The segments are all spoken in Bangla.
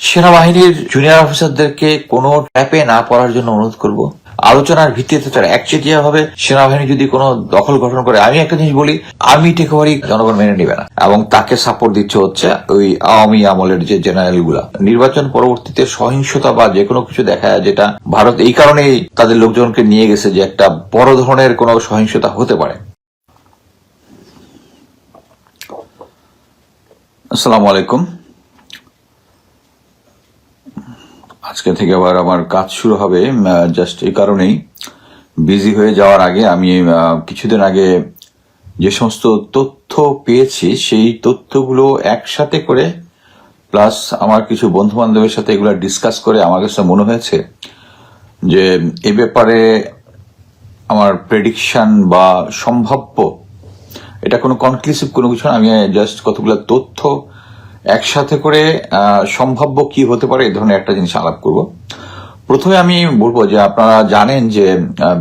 সেনাবাহিনীর জুনিয়র অফিসারদেরকে কোনো ট্র্যাপে না পড়ার জন্য অনুরোধ করব। আলোচনার ভিত্তিতে তারা একচেটিয়া ভাবে সেনাবাহিনী যদি কোনো দখল গঠন করে, আমি একটা জিনিস বলি, আর্মি টেক ওভারই জনগণ মেনে নিবে না, এবং তাকে সাপোর্ট দিচ্ছে হচ্ছে ওই আওয়ামী আমলের যে জেনারেল গুলা। নির্বাচন পরবর্তীতে সহিংসতা বা যে কোনো কিছু দেখা যায়, যেটা ভারত এই কারণেই তাদের লোকজনকে নিয়ে গেছে যে একটা বড় ধরনের কোনো সহিংসতা হতে পারে। আসসালামু আলাইকুম। আজকে থেকে আবার আমার কাজ শুরু হবে। জাস্ট এই কারণেই বিজি হয়ে যাওয়ার আগে আমি কিছুদিন আগে যে সমস্ত তথ্য পেয়েছি সেই তথ্যগুলো একসাথে করে, প্লাস আমার কিছু বন্ধু বান্ধবের সাথে এগুলো ডিসকাস করে আমার কাছে মনে হয়েছে যে এ ব্যাপারে আমার প্রেডিকশন বা সম্ভাব্য, এটা কোনো কনক্লুসিভ কোনো কিছু না, আমি জাস্ট কতগুলো তথ্য একসাথে করে সম্ভাব্য কি হতে পারে এই ধরনের একটা জিনিস আলাপ করব। প্রথমে আমি বলবো যে আপনারা জানেন যে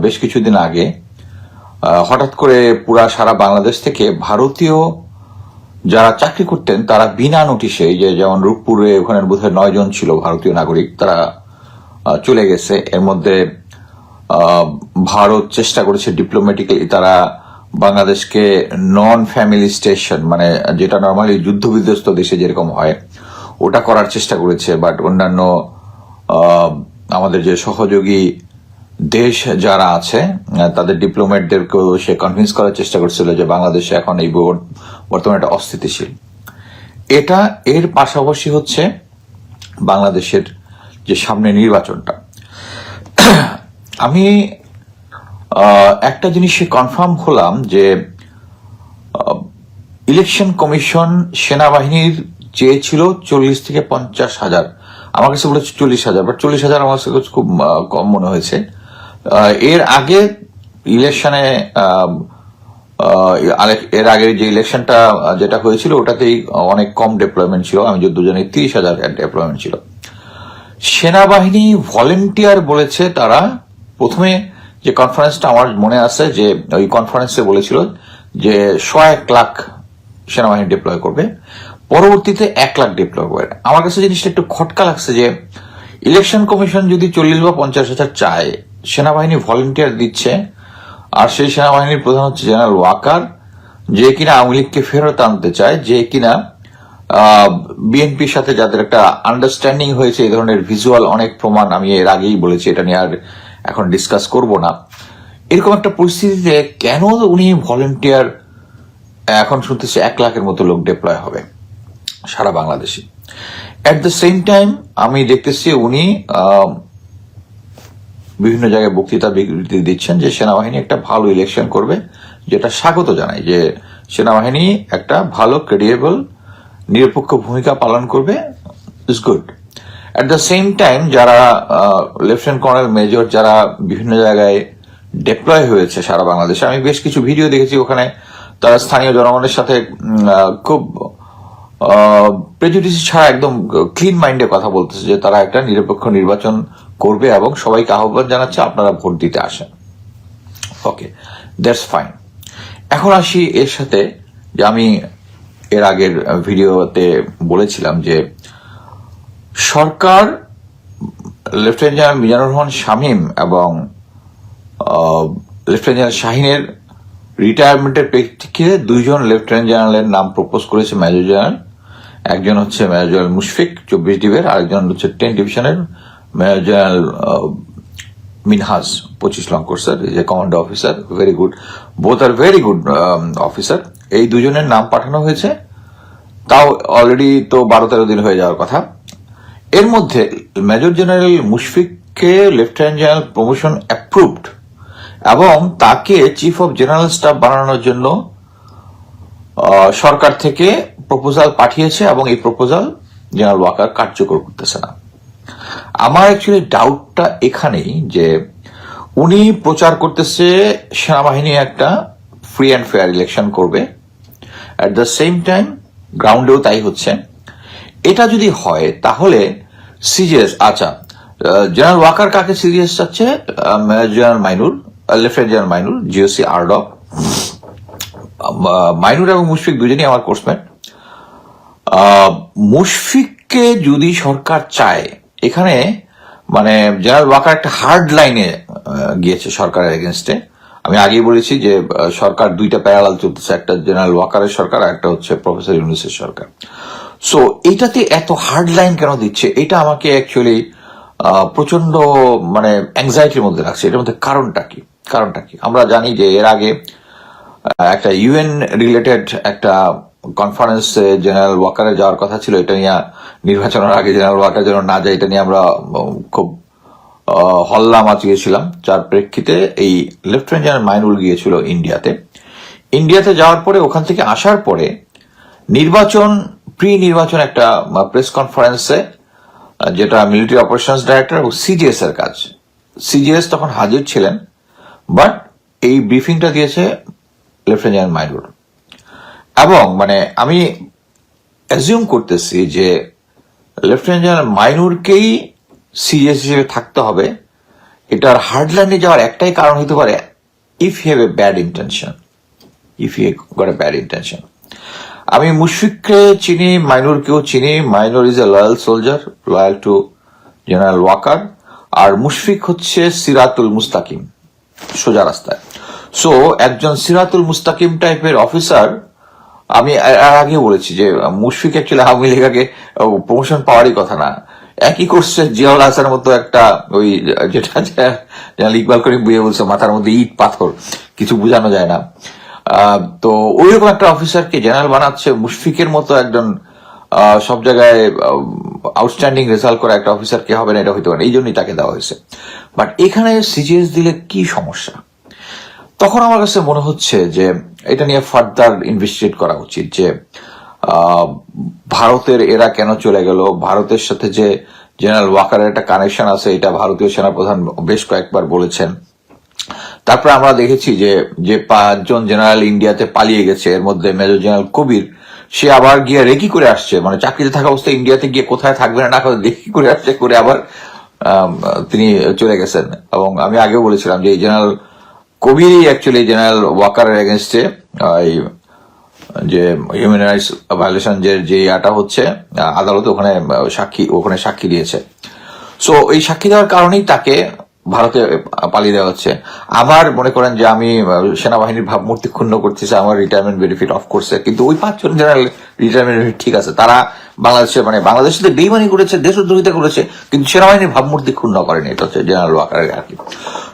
বেশ কিছুদিন আগে হঠাৎ করে পুরা সারা বাংলাদেশ থেকে ভারতীয় যারা চাকরি করতেন তারা বিনা নোটিশে, যে যেমন রূপপুরে ওখানে বোধহয় 9 জন ছিল ভারতীয় নাগরিক, তারা চলে গেছে। এর মধ্যে ভারত চেষ্টা করেছে ডিপ্লোম্যাটিক্যালি, তারা বাংলাদেশকে নন ফ্যামিলি স্টেশন, মানে যেটা নর্মালি যুদ্ধ বিধ্বস্ত দেশে যেরকম হয় ওটা করার চেষ্টা করেছে। বাট অন্যান্য আমাদের যে সহযোগী দেশ যারা আছে তাদের ডিপ্লোম্যাটদেরকেও সে কনভিন্স করার চেষ্টা করছিল যে বাংলাদেশে এখন এই বর্তমানে একটা অস্থিতিশীল। এটা এর পাশাপাশি হচ্ছে বাংলাদেশের যে সামনে নির্বাচনটা। আমি একটা জিনিসে কনফার্ম হলাম যে ইলেকশন কমিশন সেনাবাহিনীর চেয়েছিল 40 থেকে 50,000, আমার কাছে বলেছে 40,000, বাট 40,000 আমার কাছে খুব কম মনে হয়েছে। এর আগে ইলেকশনে এর আগে যে ইলেকশনটা যেটা হয়েছিল ওটাতেই অনেক কম ডেপ্লয়মেন্ট ছিল, আমি যত জানি 30,000 ডেপ্লয়মেন্ট ছিল। সেনাবাহিনী ভলেন্টিয়ার বলেছে, তারা প্রথমে যে কনফারেন্সটা আমার মনে আছে যে ওই কনফারেন্সে বলেছিল যে 1 লাখ সেনাবাহিনী ডিপ্লয় করবে, পরবর্তীতে 1 লাখ ডিপ্লয় করবে। আমার কাছে জিনিসটা একটু খটকা লাগছে যে ইলেকশন কমিশন যদি 40 বা 50,000 চায়, সেনাবাহিনী ভলেন্টিয়ার দিচ্ছে, আর সেই সেনাবাহিনীর প্রধান হচ্ছে জেনারেল ওয়াকার, যে কিনা আওয়ামী লীগকে ফেরত আনতে চায়, যে কিনা বিএনপির সাথে যাদের একটা আন্ডারস্ট্যান্ডিং হয়েছে, এই ধরনের ভিজুয়াল অনেক প্রমাণ আমি এর আগেই বলেছি, এটা নিয়ে আর এখন ডিসকাস করব না। এরকম একটা পরিস্থিতিতে কেন উনি ভলেন্টিয়ার, এখন শুনতেছি 1 লাখের মতো লোক ডিপ্লয় হবে সারা বাংলাদেশে। এট দ্য সেম টাইম আমি দেখতেছি উনি বিভিন্ন জায়গায় বক্তৃতা বিবৃতি দিচ্ছেন যে সেনাবাহিনী একটা ভালো ইলেকশন করবে, যেটা স্বাগত জানায়, যে সেনাবাহিনী একটা ভালো ক্রেডিয়েবল নিরপেক্ষ ভূমিকা পালন করবে, is good. At the same time যারা লেফটেন্যান্ট কর্নেল মেজর যারা বিভিন্ন জায়গায় ডিপ্লয় হয়েছে সারা বাংলাদেশে, আমি বেশ কিছু ভিডিও দেখেছি, ওখানে তারা স্থানীয় জনগণের সাথে খুব প্রেজুডিস ছাড়া একদম ক্লিন মাইন্ডে কথা বলতেছে যে তারা একটা নিরপেক্ষ নির্বাচন করবে এবং সবাইকে আহ্বান জানাচ্ছে আপনারা ভোট দিতে আসেন। ওকে, দ্যাটস ফাইন। এখন আসি এর সাথে যে আমি এর আগের ভিডিওতে বলেছিলাম যে সরকার লেফটেন্যান্ট জেনারেল মিজানুর রহমান শামীম এবং লেফটেন্যান্ট জেনারেল শাহিনের রিটায়ারমেন্টের প্রেক্ষিতে 2 জন লেফটেন্যান্ট জেনারেলের নাম প্রপোজ করেছে মেজর জেনারেল। একজন হচ্ছে মেজর জেনারেল মুশফিক 24 ডিভির, আরেকজন হচ্ছে 10 ডিভিশনের মেজর জেনারেল মিনহাজ 25 লং কোর্সের যে commando officer, very good, both are very good officer. এই 2 জনের নাম পাঠানো হয়েছে, তাও অলরেডি তো 12-13 দিন হয়ে যাওয়ার কথা। এর মধ্যে মেজর জেনারেল মুশফিককে লেফটেন্যান্ট জেনারেল প্রমোশন অ্যাপ্রুভড এবং তাকে চিফ অফ জেনারেল স্টাফ বানানোর জন্য সরকার থেকে প্রপোজাল পাঠিয়েছে, এবং এই প্রপোজাল জেনারেল ওয়াকার কার্যকর করতেছে না। আমার অ্যাকচুয়ালি ডাউটটা এখানেই যে উনি প্রচার করতেছে সেনাবাহিনী একটা ফ্রি অ্যান্ড ফেয়ার ইলেকশন করবে, অ্যাট দ্য সেম টাইম গ্রাউন্ডেও তাই হচ্ছে। এটা যদি হয় তাহলে সিজিএস, আচ্ছা, জেনারেল ওয়াকার কাকে সিজিএস চাচ্ছে? Major general Mainur, lieutenant general Mainur, GOC ARTDOC. Mainur এবং মুশফিক দুজনই আমার কোর্সমেট। মুশফিক মুশফিককে যদি সরকার চায়, এখানে মানে জেনারেল ওয়াকার একটা হার্ড লাইনে গিয়েছে সরকারের এগেনস্টে। আমি আগেই বলেছি যে সরকার দুইটা প্যারালাল চলতেছে, একটা জেনারেল ওয়াকারের সরকার আর একটা হচ্ছে প্রফেসর ইউনূসের সরকার। সো এইটাতে এত হার্ড লাইন কেন দিচ্ছে, এটা আমাকে অ্যাকচুয়ালি প্রচন্ড মানে অ্যাংজাইটির মধ্যে রাখছে। এটার মধ্যে কারণটা কি আমরা জানি যে এর আগে একটা ইউএন রিলেটেড একটা কনফারেন্সে জেনারেল ওয়াকারে যাওয়ার কথা ছিল। এটা নিয়ে নির্বাচনের আগে জেনারেল ওয়াকার যেন না যায়, এটা নিয়ে আমরা খুব হল্লা মাচিয়েছিলাম, যার প্রেক্ষিতে এই লেফটেন্যান্ট জেনারেল মাইনুল গিয়েছিল ইন্ডিয়াতে যাওয়ার পরে ওখান থেকে আসার পরে প্রি নির্বাচন একটা প্রেস কনফারেন্সে, যেটা মিলিটারি অপারেশনস ডাইরেক্টর এবং সিজিএস এর কাজ, সিজিএস তখন হাজির ছিলেন, বাট এই ব্রিফিংটা দিয়েছে লেফটেন্যান্ট জেনারেল মাইনুল। এবং মানে আমি অ্যাজিউম করতেছি যে লেফটেন্যান্ট জেনারেল মাইনুরকেই সিজিএস হিসেবে থাকতে হবে। এটার হার্ডলাইনে যাওয়ার একটাই কারণ হতে পারে, if you have a bad intention. আমি মুশফিককে চিনি, মাইনুরকেও চিনি। Mainur is a loyal soldier, loyal to general Waker, আর মুশফিক হচ্ছে সিরাতুল মুস্তাকিম, সোজা রাস্তায়। সো একজন সিরাতুল মুস্তাকিম টাইপের অফিসার, আমি এর আগে বলেছি যে মুশফিক অ্যাকচুয়ালি আওয়ামী লীগ আগে প্রমোশন পাওয়ারই কথা না, একই করছে জিয়াউল হাসানের মতো একটা, ওই যেটা জেনারেল ইকবাল করিম বুঝে বলছে মাথার মধ্যে ইট পাথর, কিছু বোঝানো যায় না। তো ওইরকম একটা অফিসারকে জেনারেল বানাচ্ছে। মুশফিকের মতো একজন সব জায়গায় আউটস্ট্যান্ডিং রেজাল্ট করা একটা অফিসার কে হবে না, এটা হইতে পারে, এই জন্যই তাকে দেওয়া হয়েছে। বাট এখানে সিজিএস দিলে কি সমস্যা, তখন আমার কাছে মনে হচ্ছে যে এটা নিয়ে ফার্দার ইনভেস্টিগেট করা উচিত, যে ভারতের এরা কেন চলে গেল, ভারতের সাথে যে জেনারেল ওয়াকারের একটা কানেকশন আছে, এটা ভারতীয় সেনাপ্রধান বেশ কয়েকবার বলেছেন। তারপরে আমরা দেখেছি যে 5 জন জেনারেল ইন্ডিয়াতে পালিয়ে গেছে, এর মধ্যে মেজর জেনারেল কবির, সে আবার গিয়ে রেকি করে আসছে, মানে চাকরিতে থাকা অবস্থায় ইন্ডিয়াতে গিয়ে কোথায় থাকবে না রেকি করে আসছে, করে আবার তিনি চলে গেছেন। এবং আমি আগেও বলেছিলাম যে এই জেনারেল কবিরই অ্যাকচুয়ালি জেনারেল ওয়াকারের এগেনস্টে যে হিউম্যান রাইটস ভায়োলেশন যে ইয়াটা হচ্ছে আদালতে, ওখানে সাক্ষী দিয়েছে। সো এই সাক্ষী দেওয়ার কারণেই তাকে ভারতে পালিয়ে দেওয়া হচ্ছে। আবার মনে করেন যে আমি সেনাবাহিনীর ভাবমূর্তি ক্ষুণ্ণ করতেছে, আমার রিটায়ারমেন্ট বেনিফিট অফ করছে, কিন্তু ওই 5 জন জেনারেল রিটায়ারমেন্ট বেনিফিট ঠিক আছে, তারা বাংলাদেশের সাথে বেইমানি করেছে, দেশদ্রোহিতা করেছে, কিন্তু সেনাবাহিনীর ভাবমূর্তি ক্ষুণ্ণ করেনি। এটা হচ্ছে জেনারেল ওয়াকারের আর কি।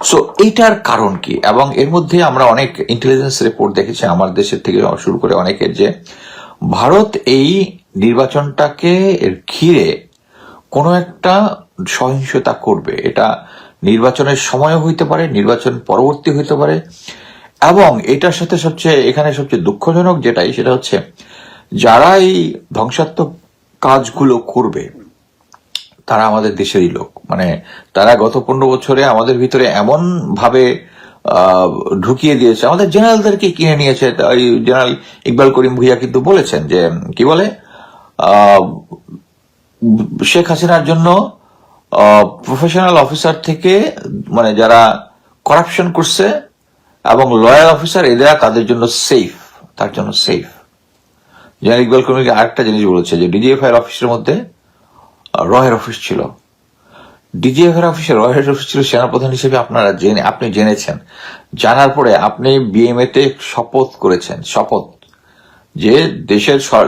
সো এইটার কারণ কি? এবং এর মধ্যে আমরা অনেক ইন্টেলিজেন্স রিপোর্ট দেখেছি আমার দেশের থেকে শুরু করে অনেকের, যে ভারত এই নির্বাচনটাকে ঘিরে কোনো একটা সহিংসতা করবে। এটা নির্বাচনের সময় হইতে পারে, নির্বাচন পরবর্তী হইতে পারে। এবং এটার সাথে এখানে সবচেয়ে দুঃখজনক যেটাই, সেটা হচ্ছে যারা এই ধ্বংসাত্মক কাজগুলো করবে তারা আমাদের দেশেরই লোক। মানে তারা গত 15 বছরে আমাদের ভিতরে এমন ভাবে ঢুকিয়ে দিয়েছে, আমাদের জেনারেলদেরকে কিনে নিয়েছে। ওই জেনারেল ইকবাল করিম ভুইয়া কিন্তু বলেছেন যে কি বলে, শেখ হাসিনার জন্য প্রফেশনাল অফিসার থেকে মানে যারা করাপশন করছে এবং লয়াল অফিসার, এরা তাদের জন্য সেফ, তার জন্য সেফ। জেনারেল ইকবাল করিম আরেকটা জিনিস বলেছে যে ডিজিএফআই এর অফিসের মধ্যে রয়ের অফিস ছিল, ডিজিএফআই এর অফিসে রয়ের অফিস ছিল সেনাপ্রধান হিসেবে আপনি জেনেছেন। জানার পরে আপনি বিএমএ তে শপথ করেছেন, যে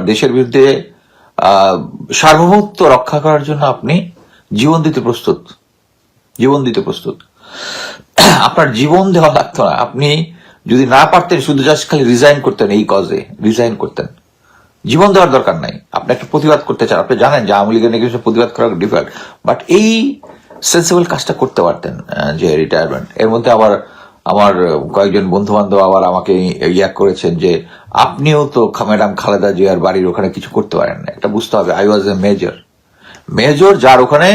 দেশের বিরুদ্ধে সার্বভৌমত্ব রক্ষা করার জন্য আপনি জীবন দিতে প্রস্তুত। আপনার জীবন দেওয়া লাগতো না, আপনি যদি না পারতেন শুধু জাস্ট খালি রিজাইন করতেন, এই কজে রিজাইন করতেন, জীবন দেওয়ার দরকার নাই। আপনি একটা প্রতিবাদ করতে চান, আপনি জানেন যে আওয়ামী লীগের নেগেটিভ প্রতিবাদ করা ডিফিকাল্ট, বাট এই সেন্সিবল কাজটা করতে পারতেন, যে রিটায়ারমেন্ট। এর মধ্যে আবার আমার কয়েকজন বন্ধু বান্ধব আবার আমাকে করেছেন যে আপনিও তো ম্যাডাম খালেদা জিয়ার বাড়ির ওখানে কিছু করতে পারেন না। এটা বুঝতে হবে, আই ওয়াজ এ মেজর, যার ওখানে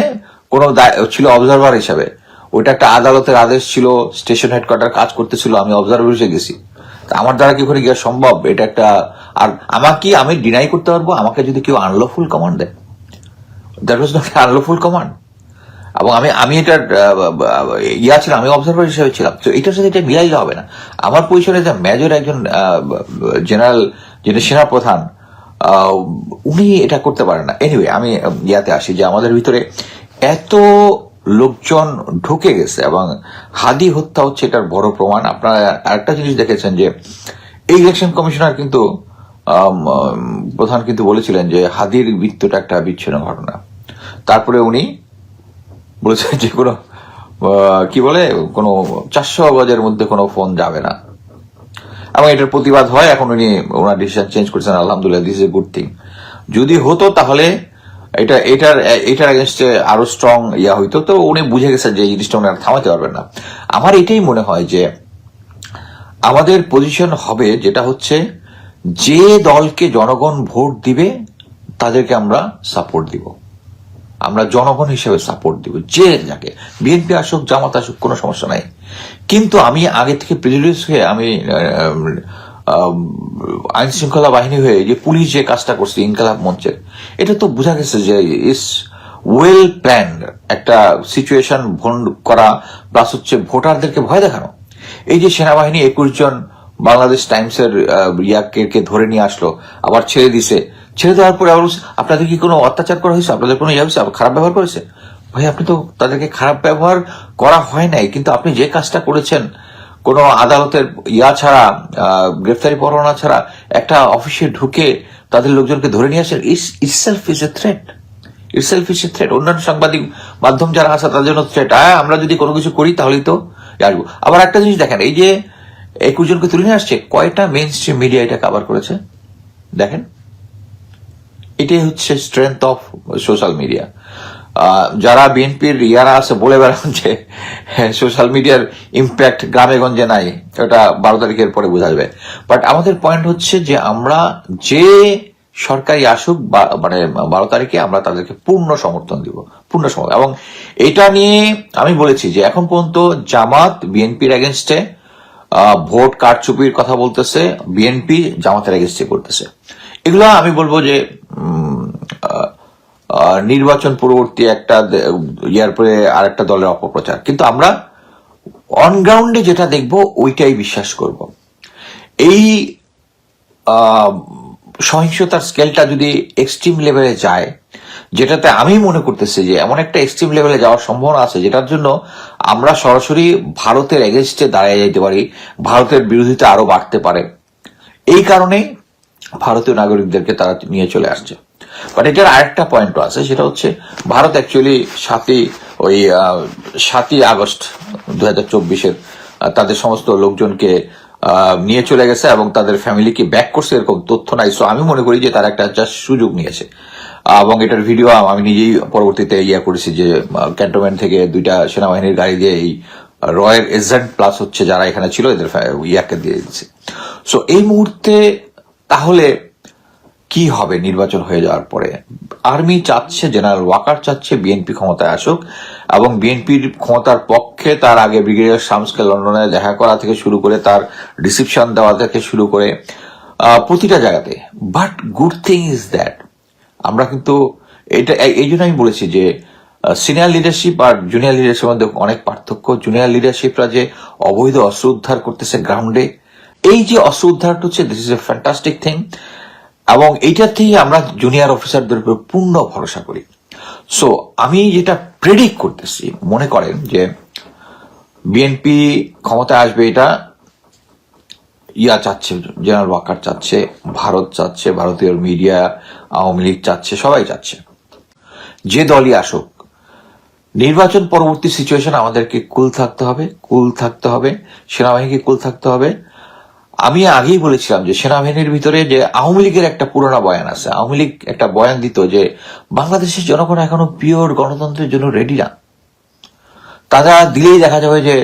কোনো ছিল অবজারভার হিসাবে। ওইটা একটা আদালতের আদেশ ছিল, স্টেশন হেডকোয়ার্টার কাজ করতেছিল, আমি অবজারভার হিসেবে গেছি। আমার দ্বারা কি ওখানে গিয়ে সম্ভব? এটা একটা, আর আমি ডিনাই করতে পারবো আমাকে যদি কেউ আনলফুল কমান্ড দেয়? That was not unlawful command. এবং আমি এটার ছিলাম, আমি অবজারভার হিসেবে ছিলাম। তো এটার সাথে এটা মিলাইলে হবে না। আমার পরিচয় যে মেজর একজন জেনারেল, যিনি সেনাপ্রধান, উনি এটা করতে পারেন না। এনিওয়ে, আমি ইয়াতে আসি যে আমাদের ভিতরে এত লোকজন ঢুকে গেছে এবং হাদি হত্যা হচ্ছে এটার বড় প্রমাণ। আপনারা আরেকটা জিনিস দেখেছেন যে এই ইলেকশন কমিশনার কিন্তু প্রধান কিন্তু বলেছিলেন যে হাদির মৃত্যুটা একটা বিচ্ছিন্ন ঘটনা। তারপরে উনি বলেছেন যে কোনো কি বলে কোনো 400 গজের মধ্যে কোনো ফোন যাবে না, এবং এটার প্রতিবাদ হয়। এখন উনি ওনার ডিসিশন চেঞ্জ করেছেন, আলহামদুলিল্লাহ, this is a good thing. যদি হতো তাহলে এটার এগেনস্টে আরো স্ট্রং ইয়া হইতো। তো উনি বুঝে গেছেন যে এই জিনিসটা উনি আর থামাতে পারবেন না। আমার এটাই মনে হয় যে আমাদের পজিশন হবে যেটা হচ্ছে, যে দলকে জনগণ ভোট দিবে তাদেরকে আমরা সাপোর্ট দিব, আমরা জনগণ হিসেবে সাপোর্ট দিব। যে যাকে বিএনপি আসুক, জামাত আসুক, কোনো সমস্যা নাই। কিন্তু আমি আগে থেকে প্রেজুডিউস হয়ে আমি আইন শৃঙ্খলা বাহিনী হয়ে যে পুলিশ যে কাজটা করছে ইনকালাব মঞ্চের, এটা তো বোঝা গেছে যে ইস ওয়েল প্ল্যান্ড একটা সিচুয়েশন করা, প্লাস হচ্ছে ভোটারদেরকে ভয় দেখানো। এই যে সেনাবাহিনী 21 জন বাংলাদেশ টাইমসের ইয়াকে ধরে নিয়ে আসলো, আবার ছেড়ে দিছে, ছেড়ে দেওয়ার পরে আবার আপনাদের কি কোনো অত্যাচার করা হয়েছে, আপনাদের কোনো ইয়ে হয়েছে, খারাপ ব্যবহার করেছে? ভাই, আপনি তো তাদেরকে খারাপ ব্যবহার করা হয় নাই, কিন্তু আপনি যে কাজটা করেছেন কোন আদালতের ইয়া ছাড়া, গ্রেফতারি পরোয়ানা ছাড়া একটা অফিসে ঢুকে তাদের লোকজনকে ধরে নিয়ে আসেন, itself is a threat. Itself is a threat. অন্যান্য সাংবাদিক মাধ্যম যারা আছে তাদের জন্য থ্রেট। আমরা যদি কোনো কিছু করি তাহলেই তো আসবো। আবার একটা জিনিস দেখেন, এই যে 21 জনকে তুলে নিয়ে আসছে, কয়টা মেইন স্ট্রিম মিডিয়া এটা কভার করেছে দেখেন। এটাই হচ্ছে স্ট্রেংথ অফ সোশ্যাল মিডিয়া। যারা বিএনপির ইয়ারা আছে বলে বেড়ান যে সোশ্যাল মিডিয়ার ইম্প্যাক্ট গ্রামে গঞ্জে নাই, এটা 12 তারিখের পরে বোঝা যাবে। বাট আমাদের পয়েন্ট হচ্ছে যে আমরা যে সরকারি আসুক, মানে 12 তারিখে আমরা তাদেরকে পূর্ণ সমর্থন দিব, পূর্ণ সমর্থন। এবং এটা নিয়ে আমি বলেছি যে এখন পর্যন্ত জামাত বিএনপির এগেনস্টে ভোট কারচুপির কথা বলতেছে, বিএনপি জামাতের এগেনস্টে করতেছে। এগুলো আমি বলবো যে নির্বাচন পরবর্তী একটা ইয়ার পরে আরেকটা দলের অপপ্রচার। কিন্তু আমরা অন গ্রাউন্ডে যেটা দেখব ওইটাই বিশ্বাস করব। এই সহিংসতার স্কেলটা যদি এক্সট্রিম লেভেলে যায়, যেটাতে আমি মনে করতেছি যে এমন একটা এক্সট্রিম লেভেলে যাওয়ার সম্ভাবনা আছে, যেটার জন্য আমরা সরাসরি ভারতের এগেনস্টে দাঁড়িয়ে যেতে পারি, ভারতের বিরোধিতা আরো বাড়তে পারে। এই কারণে ভারতীয় নাগরিকদেরকে তারা নিয়ে চলে আসছে। বাট এটার আরেকটা পয়েন্টও আছে, সেটা হচ্ছে ভারত অ্যাকচুয়ালি 7ই আগস্ট 2024 তাদের সমস্ত লোকজনকে নিয়ে চলে গেছে এবং তাদের ফ্যামিলিকে ব্যাক করছে, এরকম তথ্য নাই। সো আমি মনে করি যে তারা একটা জাস্ট সুযোগ নিয়েছে। এবং এটার ভিডিও আমি নিজেই পরবর্তীতে করেছি যে ক্যান্টনমেন্ট থেকে 2টা সেনাবাহিনীর গাড়ি দিয়ে এই রয়ের এজেন্ট প্লাস হচ্ছে যারা এখানে ছিল এদের ইয়াকে দিয়ে দিচ্ছে। সো এই মুহূর্তে তাহলে কি হবে নির্বাচন হয়ে যাওয়ার পরে? আর্মি চাচ্ছে, জেনারেল ওয়াকার চাচ্ছে বিএনপি ক্ষমতায় আসুক, এবং বিএনপির ক্ষমতার পক্ষে তার আগে ব্রিগেডিয়ার শামসকে লন্ডনে দেখা করা থেকে শুরু করে তার রিসিপশন দেওয়া থেকে শুরু করে প্রতিটা জায়গাতে। But good thing is that আমরা কিন্তু এটা এই জন্য আমি বলেছি যে সিনিয়র লিডারশিপ আর জুনিয়র লিডারশিপের মধ্যে অনেক পার্থক্য। জুনিয়র লিডারশিপরা যে অবৈধ অস্ত্র উদ্ধার করতেছে গ্রাউন্ডে, এই যে অস্ত্র উদ্ধারটা হচ্ছে, this is a fantastic thing, এবং এইটাতেই আমরা জুনিয়র অফিসারদের উপর পূর্ণ ভরসা করি। সো আমি যেটা প্রেডিক্ট করতেছি, মনে করেন যে বিএনপি ক্ষমতায় আসবে, এটা চাচ্ছে, জেনারেল ওয়াকার চাচ্ছে, ভারত চাচ্ছে, ভারতীয় মিডিয়া, আওয়ামী লীগ চাচ্ছে, সবাই চাচ্ছে। যে দলই আসুক, নির্বাচন পরবর্তী সিচুয়েশন আমাদেরকে কুল থাকতে হবে, সেনাবাহিনীকে কুল থাকতে হবে। আমি আগেই বলেছিলাম যে সেনাবাহিনীর ভিতরে যে আওয়ামী লীগের একটা পুরোনো বয়ান আছে, আওয়ামী লীগ একটা বয়ান দিত যে বাংলাদেশের জনগণ এখনো পিওর গণতন্ত্রের জন্য রেডি না। তারা দিলেই দেখা যাবে যে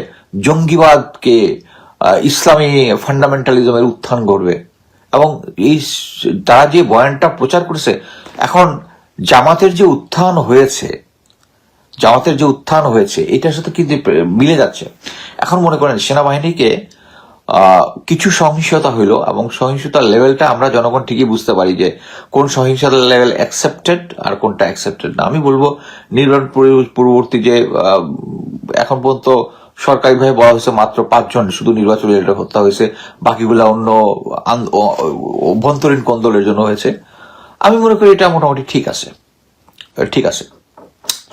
জঙ্গিবাদকে, ইসলামী ফান্ডামেন্টালিজমের উত্থান ঘটবে। এবং এই তারা যে বয়ানটা প্রচার করেছে, এখন জামাতের যে উত্থান হয়েছে এটার সাথে কি মিলে যাচ্ছে। এখন মনে করেন সেনাবাহিনীকে কিছু সহিংসতা হইলো, এবং সহিংসতার লেভেলটা আমরা জনগণ ঠিকই বুঝতে পারি যে কোন সহিংসতার লেভেল অ্যাকসেপ্টেড আর কোনটা অ্যাকসেপ্টেড না। আমি বলবো নির্বাচন পূর্ববর্তী যে এখন পর্যন্ত সরকারিভাবে বলা হয়েছে মাত্র 5 জন শুধু নির্বাচন রিলেটেড হত্যা হয়েছে, বাকিগুলা অন্য অভ্যন্তরীণ কোন্দলের জন্য হয়েছে। আমি মনে করি এটা মোটামুটি ঠিক আছে।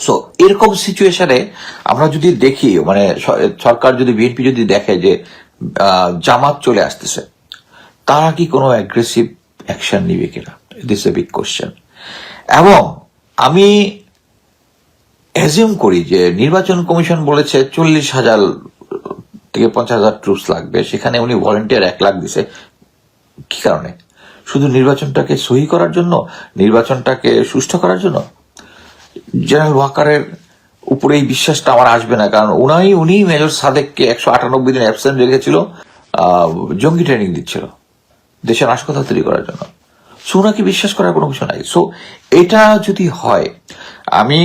সো এরকম সিচুয়েশনে আমরা যদি দেখি, মানে সরকার যদি, বিএনপি যদি দেখে যে জামাত চলে আসতেছে, তারা কি কোনো অ্যাগ্রেসিভ অ্যাকশন নিবে কিনা, দিস এ বিগ কোশ্চেন। এবং আমি অ্যাজিউম করি যে নির্বাচন কমিশন বলেছে 40,000 থেকে 50,000 ট্রুপস লাগবে, সেখানে উনি ভলেন্টিয়ার 1 লাখ দিছে। কি কারণে? শুধু নির্বাচনটাকে সহি করার জন্য, নির্বাচনটাকে সুষ্ঠু করার জন্য? জেনারেল ওয়াকারের উপরে এই বিশ্বাসটা আমার আসবে না, কারণ উনি মেজর সাদেককে 198 দিন অ্যাবসেন্ট রেখেছিল, জঙ্গি ট্রেনিং দিচ্ছিল দেশের নাশকতা তৈরি করার জন্য। সো ওনাকে বিশ্বাস করার কোনো কিছু নাই। সো এটা যদি হয়, আমি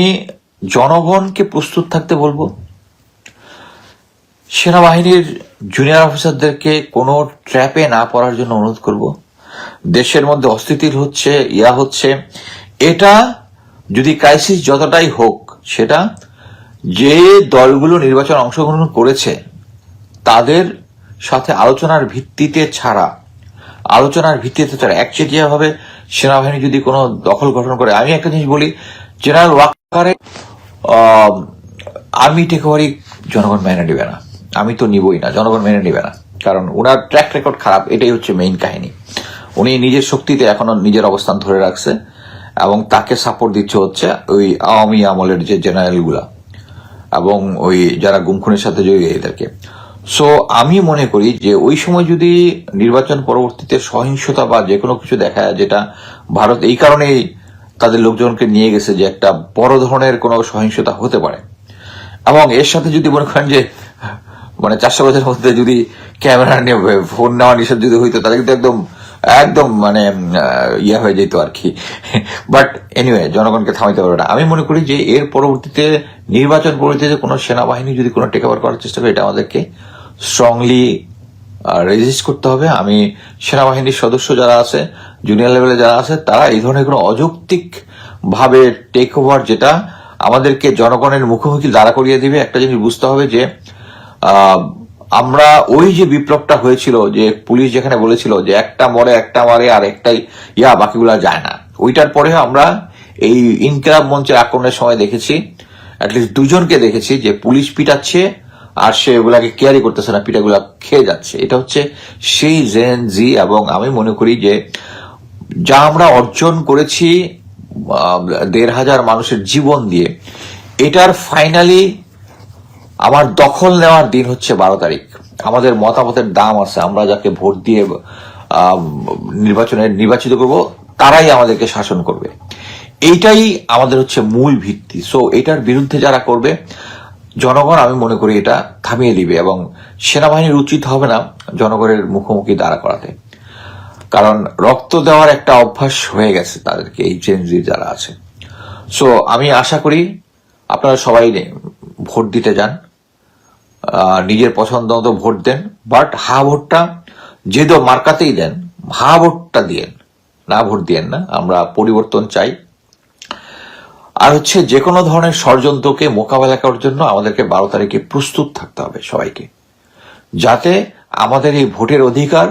জনগণকে প্রস্তুত থাকতে বলবো, সেনাবাহিনীর জুনিয়র অফিসারদেরকে কোনো ট্র্যাপে না পড়ার জন্য অনুরোধ করব। দেশের মধ্যে অস্থিতির হচ্ছে, এটা যদি ক্রাইসিস যতটাই হোক, সেটা যে দলগুলো নির্বাচন অংশগ্রহণ করেছে তাদের সাথে আলোচনার ভিত্তিতে ছাড়া একচেটিয়া ভাবে সেনাবাহিনী যদি কোনো দখল গঠন করে, আমি একটা জিনিস বলি, জেনারেল ওয়াকারে আর্মি টেক ওভারই জনগণ মেনে নেবে না। আমি তো নিবই না, জনগণ মেনে নেবে না, কারণ ওনার ট্র্যাক রেকর্ড খারাপ, এটাই হচ্ছে মেইন কাহিনী। উনি নিজের শক্তিতে এখনো নিজের অবস্থান ধরে রাখছে, এবং তাকে সাপোর্ট দিচ্ছে হচ্ছে ওই আওয়ামী আমলের যে জেনারেল গুলা এবং ওই যারা গুমখুনের সাথে জড়িত এদেরকে। সো আমি মনে করি যে ওই সময় যদি নির্বাচন পরবর্তীতে সহিংসতা বা যে কোনো কিছু দেখা যায়, যেটা ভারত এই কারণেই তাদের লোকজনকে নিয়ে গেছে যে একটা বড় ধরনের কোনো সহিংসতা হতে পারে, এবং এর সাথে যদি মনে করেন যে মানে 400 বছরের মধ্যে যদি ক্যামেরা নিয়ে ফোন নেওয়া নিষেধ যদি হইতো, তাহলে কিন্তু একদম মানে ইয়া হয়ে যেত আর কি। বাট এনিওয়ে, জনগণকে থামাইতে পারবে না। আমি মনে করি যে এর পরবর্তীতে নির্বাচন পরবর্তীতে কোনো সেনাবাহিনী যদি কোনো টেক ওভার করার চেষ্টা করে, এটা আমাদেরকে স্ট্রংলি রেজিস্ট করতে হবে। আমি সেনাবাহিনীর সদস্য যারা আছে, জুনিয়র লেভেলে যারা আছে, তারা এই ধরনের কোনো অযৌক্তিক ভাবে টেক ওভার, যেটা আমাদেরকে জনগণের মুখোমুখি দাঁড়া করিয়ে দিবে। একটা জিনিস বুঝতে হবে যে আমরা ওই যে বিপ্লবটা হয়েছিল, যে পুলিশ যেখানে বলেছিল যে একটা মারে আর একটাই বাকিগুলা যায় না, ওইটার পরে আমরা এই ইনকিলাব মঞ্চের আক্রমণের সময় দেখেছি অ্যাটলিস্ট 2 জনকে দেখেছি যে পুলিশ পিটাচ্ছে আর সে ওগুলাকে কেয়ারই করতেছে না, পিটাগুলা খেয়ে যাচ্ছে। এটা হচ্ছে সেই জেন জি। এবং আমি মনে করি যে যা আমরা অর্জন করেছি 1,500 মানুষের জীবন দিয়ে, এটার ফাইনালি আমার দখল নেওয়ার দিন হচ্ছে 12 তারিখ। আমাদের মতামতের দাম আছে, আমরা যাকে ভোট দিয়ে নির্বাচিত করব, তারাই আমাদেরকে শাসন করবে। এইটাই আমাদের হচ্ছে মূল ভিত্তি। সো এটার বিরুদ্ধে যারা করবে, জনগণ আমি মনে করি এটা থামিয়ে দিবে, এবং সেনাবাহিনীর উচিত হবে না জনগণের মুখোমুখি দাঁড়া করাতে, কারণ রক্ত দেওয়ার একটা অভ্যাস হয়ে গেছে তাদেরকে, এই জেনজি যারা আছে। সো আমি আশা করি আপনারা সবাই ভোট দিতে যান, নিজের পছন্দ মতো ভোট দেন, বাট হা ভোটটা যে মার্কাতেই দেন, হা ভোটটা দিয়েন, না ভোট দিয়েন না। আমরা পরিবর্তন চাই। আর হচ্ছে যে কোনো ধরনের ষড়যন্ত্রকে মোকাবেলা করার জন্য আমাদেরকে 12 তারিখে প্রস্তুত থাকতে হবে সবাইকে, যাতে আমাদের এই ভোটের অধিকার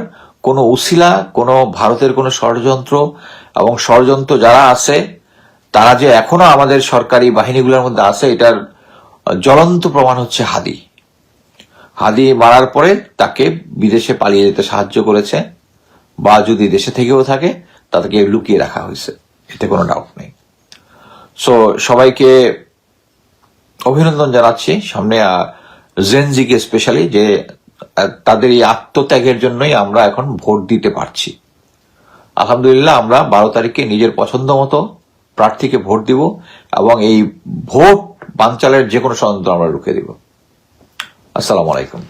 কোনো উসিলা, কোনো ভারতের কোনো ষড়যন্ত্র এবং ষড়যন্ত্র যারা আছে তারা যে এখনো আমাদের সরকারি বাহিনীগুলোর মধ্যে আছে, এটার জ্বলন্ত প্রমাণ হচ্ছে হাদি মারার পরে তাকে বিদেশে পালিয়ে যেতে সাহায্য করেছে, বা যদি দেশে থেকেও থাকে তাদেরকে লুকিয়ে রাখা হয়েছে, এতে কোনো ডাউট নেই। সো সবাইকে অভিনন্দন জানাচ্ছি, সামনে জেনজিকে স্পেশালি, যে তাদের এই আত্মত্যাগের জন্যই আমরা এখন ভোট দিতে পারছি। আলহামদুলিল্লাহ, আমরা 12 তারিখে নিজের পছন্দ মতো প্রার্থীকে ভোট দিব, এবং এই ভোট বানচালের যে কোনো ষড়যন্ত্র আমরা রুখে দিব। আসসালামু আলাইকুম।